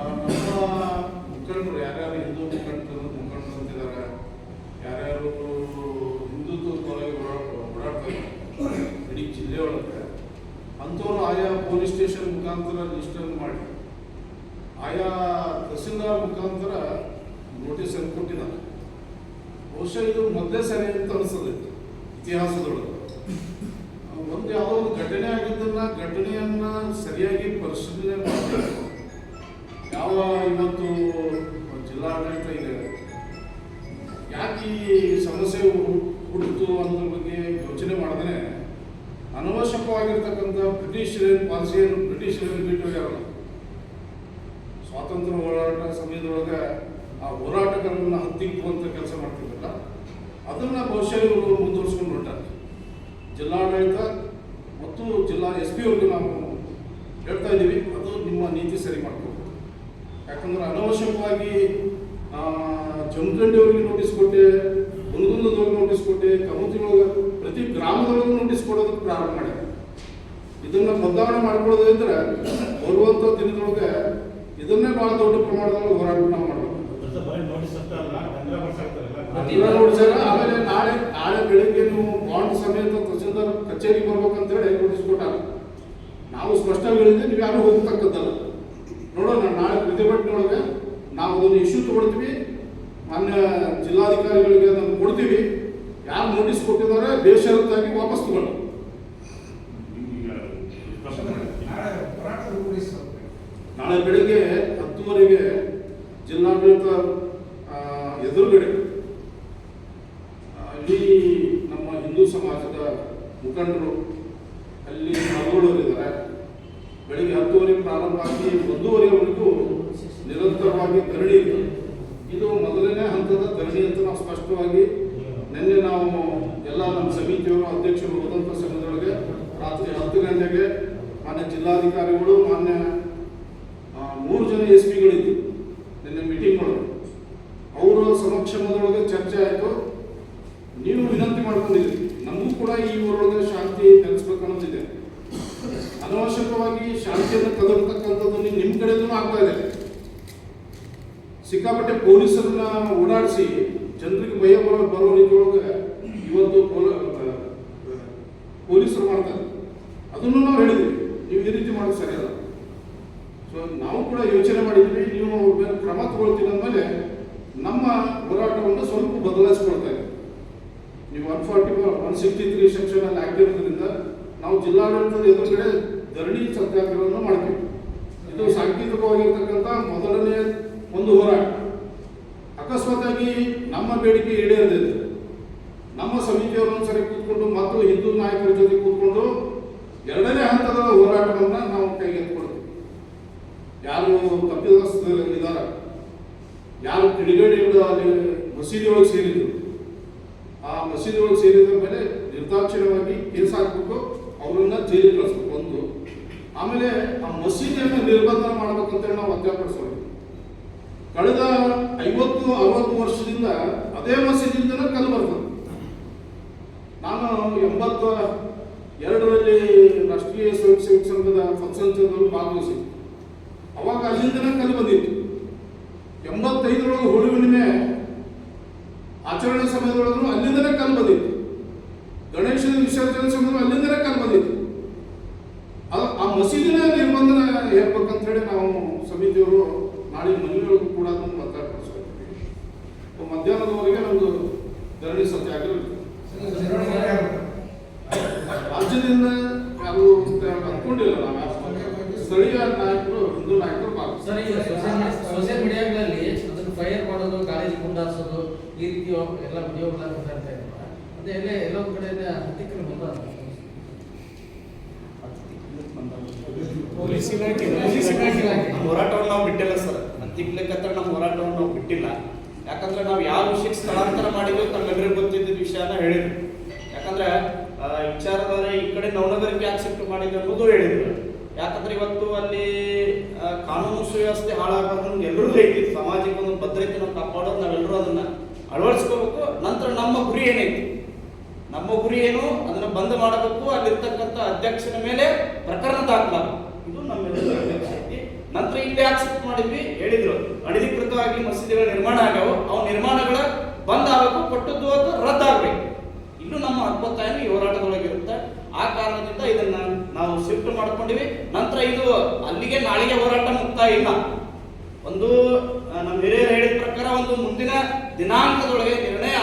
ನಮ್ಮ ಮುಖಂಡರು ಯಾರ್ಯಾರು ಹಿಂದೂ ಮುಖಂಡರು ಅಂತಿದ್ದಾರೆ, ಯಾರ್ಯಾರು ಹಿಂದುತ್ವ ಪರವಾಗಿ ಓಡಾಡ್ತಾರೆ ಇಡೀ ಜಿಲ್ಲೆ ಒಳಗೆ ಅಂಥವ್ರು ಆಯಾ ಪೊಲೀಸ್ ಸ್ಟೇಷನ್ ಮುಖಾಂತರ ಲಿಸ್ಟನ್ನು ಮಾಡಿ ಆಯಾ ತಹಸೀಲ್ದಾರ್ ಮುಖಾಂತರ ನೋಟಿಸನ್ನು ಕೊಟ್ಟಿದ್ದಾರೆ. ಬಹುಶಃ ಇದು ಮೊದಲೇ ಸರಿ ಅಂತ ಅನಿಸ್ತದೆ ಇತಿಹಾಸದೊಳಗೆ. ಒಂದು ಯಾವುದೋ ಒಂದು ಘಟನೆ ಆಗಿದ್ದನ್ನ ಘಟನೆಯನ್ನ ಸರಿಯಾಗಿ ಪರಿಶೀಲನೆ ಮಾಡಬೇಕು. ಯಾವ ಇವತ್ತು ಜಿಲ್ಲಾಡಳಿತ ಇದೆ ಯಾಕೆ ಈ ಸಮಸ್ಯೆ ಹುಟ್ಟಿತು ಅನ್ನೋದ್ರ ಬಗ್ಗೆ ಯೋಚನೆ ಮಾಡಿದ್ರೆ ಅನವಶ್ಯಕವಾಗಿರ್ತಕ್ಕಂಥ ಬ್ರಿಟಿಷರೇನು ಪಾಲಿಸಿಯನ್ನು ಬ್ರಿಟಿಷರನ್ನು ಬಿಟ್ಟು ಹೋಗ್ಯಾರಲ್ಲ. ಸ್ವಾತಂತ್ರ್ಯ ಹೋರಾಟ ಸಮಯದೊಳಗೆ ಆ ಹೋರಾಟಗಾರರನ್ನ ಹತ್ತಿಕ್ಕುವಂಥ ಕೆಲಸ ಮಾಡ್ತಿದ್ರಲ್ಲ, ಅದನ್ನ ಬಹುಶಃ ಇವರು ಮುಂದುವರಿಸ್ಕೊಂಡು ಹೊರಟಾರೆ. ಜಿಲ್ಲಾಡಳಿತ ಮತ್ತು ಜಿಲ್ಲಾ SP ಅವ್ರಿಗೆ ನಾವು ಹೇಳ್ತಾ ಇದ್ದೀವಿ, ಅದು ನಿಮ್ಮ ನೀತಿ ಸರಿ ಮಾಡ್ಕೋಬೇಕು. ಯಾಕಂದ್ರೆ ಅನವಶ್ಯಕವಾಗಿ ಜಮಖಂಡಿಯವ್ರಿಗೆ ನೋಟಿಸ್ ಕೊಟ್ಟೆ, ಹುನಗುಂದದವ್ರಿಗೆ ನೋಟಿಸ್ ಕೊಟ್ಟೆ, ಕಮತಿಯೊಳಗೆ ಪ್ರತಿ ಗ್ರಾಮದೊಳಗೆ ನೋಟಿಸ್ ಕೊಡೋದಕ್ಕೆ ಪ್ರಾರಂಭ ಮಾಡಿದೆ. ಇದನ್ನ ಬದಲಾವಣೆ ಮಾಡ್ಕೊಳ್ಳೋದ್ರಿಂದ ಬರುವಂಥ ದಿನದೊಳಗೆ ಇದನ್ನೇ ಬಹಳ ದೊಡ್ಡ ಪ್ರಮಾಣದಲ್ಲಿ ಹೋರಾಟ ನಾವು ಮಾಡಬೇಕು. ಆಮೇಲೆ ನಾಳೆ ಬೆಳಿಗ್ಗೆ ನೀವು ಬಾಂಡ್ ಸಮೇತ ತಹಸೀಲ್ದಾರ್ ಕಚೇರಿಗೆ ಬರ್ಬೇಕಂತೇಳಿ ನೋಟಿಸ್ ಕೊಟ್ಟಾಗ ನಾವು ಸ್ಪಷ್ಟವಾಗಿ ಹೇಳಿದ್ದೆ, ನೀವು ಯಾರು ಹೋಗ್ತಕ್ಕದ್ದಲ್ಲ. ನೋಡೋಣ, ನಾಳೆ ಪ್ರತಿಭಟನೆಯೊಳಗೆ ನಾವು ಅದನ್ನು ಇಶ್ಯೂ ತಗೊಳ್ತೀವಿ, ಮಾನ್ಯ ಜಿಲ್ಲಾಧಿಕಾರಿಗಳಿಗೆ ಅದನ್ನು ಕೊಡ್ತೀವಿ. ಯಾರು ನೋಟಿಸ್ ಕೊಟ್ಟಿದ್ದಾರೆ ಬೇಷರತ್ತಾಗಿ ವಾಪಸ್ ತಗೊಳ್ಳಿ. ನಾಳೆ ಬೆಳಿಗ್ಗೆ 10:00 ಜಿಲ್ಲಾಡಳಿತ ಎದುರುಗಡೆ ಇಡೀ ನಮ್ಮ ಹಿಂದೂ ಸಮಾಜದ ಮುಖಂಡರು ಅಲ್ಲಿ ಪಾಲ್ಗೊಳ್ಳೋರಿದ್ದಾರೆ. ಬೆಳಿಗ್ಗೆ 10:00 ಪ್ರಾರಂಭ ಆಗಿ 1:30ವರೆಗೂ ನಿರಂತರವಾಗಿ ಧರಣಿ ಇದೆ. ಇದು ಮೊದಲನೇ ಹಂತದ ಧರಣಿ ಅಂತ ನಾವು ಸ್ಪಷ್ಟವಾಗಿ ನಿನ್ನೆ ನಾವು ಎಲ್ಲ ನಮ್ಮ ಸಮಿತಿಯವರು ಅಧ್ಯಕ್ಷರು ಹೋದಂಥ ಸಮಯದೊಳಗೆ ರಾತ್ರಿ 10 ಗಂಟೆಗೆ ಮಾನ್ಯ ಜಿಲ್ಲಾಧಿಕಾರಿಗಳು, ಮಾನ್ಯ 3 ಜನ SPಗಳಿದ್ದು ನಿನ್ನೆ ಮೀಟಿಂಗ್ ಮಾಡೋದು. ಅವರ ಸಮಕ್ಷಮದೊಳಗೆ ಚರ್ಚೆ ಆಯಿತು. ನೀವು ವಿನಂತಿ ಮಾಡ್ಕೊಂಡಿದ್ದೀರಿ, ನಮಗೂ ಕೂಡ ಈ ಊರೊಳಗೆ ಶಾಂತಿ ನೆಲೆಸ್ಬೇಕು ಅನ್ನೋದಿದೆ. ಅನವಶ್ಯಕವಾಗಿ ಶಾಂತಿಯನ್ನು ಕದರ್ತಕ್ಕಂಥದ್ದು ನಿಮ್ಮ ಕಡೆಯೂ ಆಗ್ತಾ ಇದೆ. ಸಿಕ್ಕಾಪಟ್ಟೆ ಪೊಲೀಸರನ್ನ ಓಡಾಡಿಸಿ ಜನರಿಗೆ ಭಯ ಬರೋ ರೀತಿಯೊಳಗೆ ಇವತ್ತು ಪೊಲೀಸರು ಮಾಡ್ತಾರೆ. ಅದನ್ನು ನಾವು ಹೇಳಿದ್ವಿ, ನೀವು ಈ ರೀತಿ ಮಾಡೋದು ಸರಿಯಲ್ಲ. ಸೊ ನಾವು ಕೂಡ ಯೋಚನೆ ಮಾಡಿದ್ವಿ, ನೀವು ಕ್ರಮ ತಗೊಳ್ತೀವಿ ಅಂದಮೇಲೆ ನಮ್ಮ ಹೋರಾಟವನ್ನು ಸ್ವಲ್ಪ ಬದಲಾಯಿಸ್ಕೊಳ್ತಾ ಇದ್ದೀವಿ. ನೀವು 163 ಸೆಕ್ಷನ್ ಅಲ್ಲಿ ಆಗಿರೋದ್ರಿಂದ ನಾವು ಜಿಲ್ಲಾಡಳಿತದ ಎದುರುಗಡೆ ಧರಣಿ ಸತ್ಯಾಗ್ರಹವನ್ನು ಮಾಡ್ತೀವಿ. ಇದು ಸಾಂಕೇತಿಕವಾಗಿರ್ತಕ್ಕಂಥ ಮೊದಲನೇ ಒಂದು ಹೋರಾಟ. ಅಕಸ್ಮಾತ್ತಾಗಿ ನಮ್ಮ ಬೇಡಿಕೆ ಈಡೇರದಿದೆ, ನಮ್ಮ ಸಮಿತಿಯವರು ಒಂದ್ಸರಿ ಕೂತ್ಕೊಂಡು ಮತ್ತು ಹಿಂದೂ ನಾಯಕರ ಜೊತೆ ಕೂತ್ಕೊಂಡು 2ನೇ ಹಂತದ ಹೋರಾಟವನ್ನು ನಾವು ಕೈಗೆತ್ತಿಕೊಳ್ತೀವಿ. ಯಾರು ತಪ್ಪಿತಸ್ಥರಿದ್ದಾರ, ಯಾರು ಕಿಡಿಗೇಡಿಗಳು ಅಲ್ಲಿ ಮಸೀದಿ ಒಳಗೆ ಸೇರಿದ್ರು, ಆ ಮಸೀದಿ ಒಳಗೆ ಸೇರಿದ ಮೇಲೆ ನಿರ್ದಾಕ್ಷಿಣ್ಯವಾಗಿ ಕೇಸ್ ಹಾಕಬೇಕು, ಅವರನ್ನ ಜೈಲಿಗೆ ಕಳಿಸ್ಬೇಕು ಒಂದು. ಆಮೇಲೆ ಆ ಮಸೀದಿಯನ್ನು ನಿರ್ಬಂಧನ ಮಾಡ್ಬೇಕಂತೇಳಿ ನಾವು ಒತ್ತಾಯಪಡಿಸೋಣ. ಕಳೆದ 50-60 ವರ್ಷದಿಂದ ಅದೇ ಮಸೀದಿಯಿಂದನೇ ಕಲ್ಲು ಬರ್ತದೆ. ನಾನು 82ರಲ್ಲಿ ರಾಷ್ಟ್ರೀಯ ಸ್ವಯಂ ಸೇವಕ ಸಂಘದ ಫಂಕ್ಷನ್ದಲ್ಲಿ ಭಾಗವಹಿಸಿದ್ದೆ. ಅವಾಗ ಅಲ್ಲಿಂದನೇ ಕಲ್ಲು ಬಂದಿತ್ತು. 85ರೊಳಗೆ ಹೋಳಿ ಹುಣ್ಣಿಮೆ ಆಚರಣೆ ಸಮಯದೊಳಗೂ ಅಲ್ಲಿಂದನೇ ಕಲ್ಲು ಬಂದಿತ್ತು. ಗಣೇಶ ವಿಸರ್ಜನೆ ಸಮಯದಲ್ಲಿ ಅಲ್ಲಿಂದನೇ ಕಲ್ಲು ಬಂದಿತ್ತು. ಆ ಮಸೀದಿನ ನಿರ್ಬಂಧನ ಹೇರ್ಬೇಕಂತ ಹೇಳಿ ನಾವು ಸಮಿತಿಯವರು ನಾಳೆ ಮನೆಯೊಳಗೂ ಕೂಡ ಅದನ್ನು ಒತ್ತಾಯಪಡಿಸ್ತೀವಿ. ಮಧ್ಯಾಹ್ನದವರೆಗೆ ನಮ್ದು ಧರಣಿ ಸತ್ಯಾಗ್ರಹ ರಾಜ್ಯದಿಂದ ಯಾರು ಅಂದ್ಕೊಂಡಿಲ್ಲ. ನಾವು ಸ್ಥಳೀಯ ನಾಯಕರು, ಹಿಂದೂ ನಾಯಕರು ಸೋಷಿಯಲ್ ಮೀಡಿಯಾಗಳಲ್ಲಿ ಅದನ್ನು ಫೈರ್ ಮಾಡೋದು, ಕಾಲೇಜ್ ಗುಂಡಾರಿಸೋದು, ಈ ರೀತಿ ಎಲ್ಲ ವಿಡಿಯೋಗಳನ್ನ ಬರ್ತಾ ಇರ್ತಾರೆ. ಅದೇ ಎಲ್ಲೋ ಕಡೆ ಹತ್ತಿಕ್ಕಲು ಪೊಲೀಸ್ ಇಲಾಖೆ ಹೋರಾಟವನ್ನು ನಾವು ಬಿಟ್ಟಿಲ್ಲ ಸರ್. ಹತ್ತಿಕ್ಲಿಕ್ಕಂತ ನಮ್ಮ ಹೋರಾಟವನ್ನು ನಾವು ಬಿಟ್ಟಿಲ್ಲ. ಯಾಕಂದ್ರೆ ನಾವು ಯಾವ ವಿಷಯಕ್ಕೆ ಸ್ಥಳಾಂತರ ಮಾಡಿದ್ವಿ ತಮ್ಮೆಲ್ಲರಿಗೂ ಗೊತ್ತಿದ್ದ ವಿಷಯನ ಹೇಳಿದ್ರು. ಯಾಕಂದ್ರೆ ವಿಚಾರಧಾರೆ ಈ ಕಡೆ ನವನಗರಕ್ಕೆ ಯಾಕೆ ಶಿಫ್ಟ್ ಮಾಡಿದ್ರು ಅನ್ನೋದು ಹೇಳಿದ್ರು. ಯಾಕಂದ್ರೆ ಇವತ್ತು ಅಲ್ಲಿ ಕಾನೂನು ಸುವ್ಯವಸ್ಥೆ ಹಾಳಾಗೋದು ಎಲ್ಲರೂ ಐತಿ. ಸಮಾಜಕ್ಕೆ ಒಂದು ಭದ್ರತೆ ನಾವು ಕಾಪಾಡೋದು, ನಾವೆಲ್ಲರೂ ಅದನ್ನ ಅಳವಡಿಸ್ಕೋಬೇಕು. ನಂತರ ನಮ್ಮ ಗುರಿ ಏನೈತಿ, ನಮ್ಮ ಗುರಿ ಏನು, ಅದನ್ನ ಬಂದ್ ಮಾಡಬೇಕು. ಅಲ್ಲಿರ್ತಕ್ಕಂಥ ಅಧ್ಯಕ್ಷನ ಮೇಲೆ ಪ್ರಕರಣ ದಾಖಲಾಗಬೇಕು. ಇದು ನಮ್ಮೆಲ್ಲರ ಅಧ್ಯಕ್ಷ ಐತಿ. ನಂತರ ಈ ಇಲ್ಲೇ ಆಕ್ಸೆಪ್ಟ್ ಮಾಡಿದ್ವಿ, ಹೇಳಿದ್ರು ಅನಧಿಕೃತವಾಗಿ ಮಸೀದಿಗಳ ನಿರ್ಮಾಣ ಆಗ್ಯಾವ, ಅವು ನಿರ್ಮಾಣಗಳ ಬಂದ್ ಆಗಬೇಕು, ಕೊಟ್ಟದ್ದು ಅದು ರದ್ದಾಗಬೇಕು. ಇಲ್ಲೂ ನಮ್ಮ ಹಕ್ಕೊತ್ತಾಯನು ಈ ಹೋರಾಟದೊಳಗಿರುತ್ತೆ. ಆ ಕಾರಣದಿಂದ ಇದನ್ನ ನಾವು ಶಿಫ್ಟ್ ಮಾಡ್ಕೊಂಡಿವಿ. ನಂತರ ಇದು ಅಲ್ಲಿಗೆ ನಾಳೆಗೆ ಹೋರಾಟ ಮುಕ್ತಾಯ ಇಲ್ಲ. ಒಂದು ನಮ್ಮ ಹಿರಿಯರು ಹೇಳಿದ ಪ್ರಕಾರ ಒಂದು ಮುಂದಿನ ದಿನಾಂಕದೊಳಗೆ ನಿರ್ಣಯ